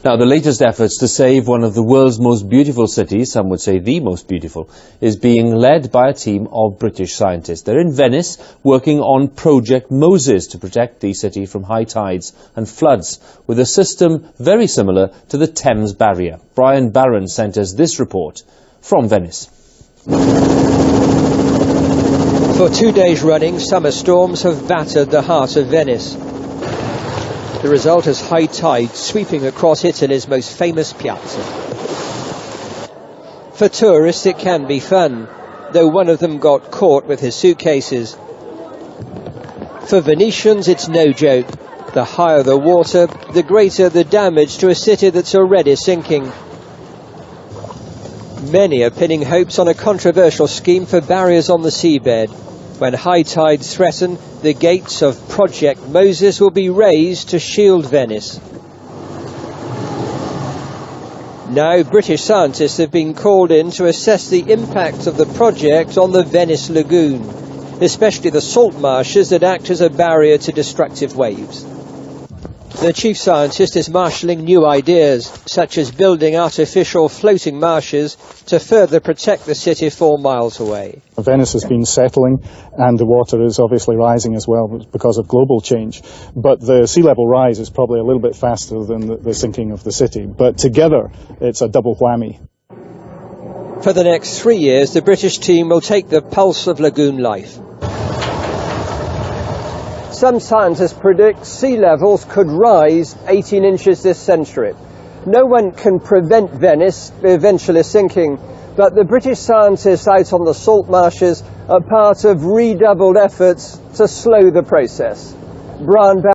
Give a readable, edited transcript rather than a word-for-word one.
Now, the latest efforts to save one of the world's most beautiful cities, some would say the most beautiful, is being led by a team of British scientists. They're in Venice working on Project Moses to protect the city from high tides and floods, with a system very similar to the Thames Barrier. Brian Barron sent us this report from Venice. For 2 days running, summer storms have battered the heart of Venice. The result is high tide sweeping across Italy's most famous piazza. For tourists it can be fun, though one of them got caught with his suitcases. For Venetians it's no joke. The higher the water, the greater the damage to a city that's already sinking. Many are pinning hopes on a controversial scheme for barriers on the seabed. When high tides threaten, the gates of Project Moses will be raised to shield Venice. Now, British scientists have been called in to assess the impact of the project on the Venice lagoon, especially the salt marshes that act as a barrier to destructive waves. The chief scientist is marshalling new ideas, such as building artificial floating marshes to further protect the city 4 miles away. Venice has been settling and the water is obviously rising as well because of global change. But the sea level rise is probably a little bit faster than the sinking of the city. But together, it's a double whammy. For the next 3 years, the British team will take the pulse of lagoon life. Some scientists predict sea levels could rise 18 inches this century. No one can prevent Venice eventually sinking, but the British scientists out on the salt marshes are part of redoubled efforts to slow the process. Brian Barron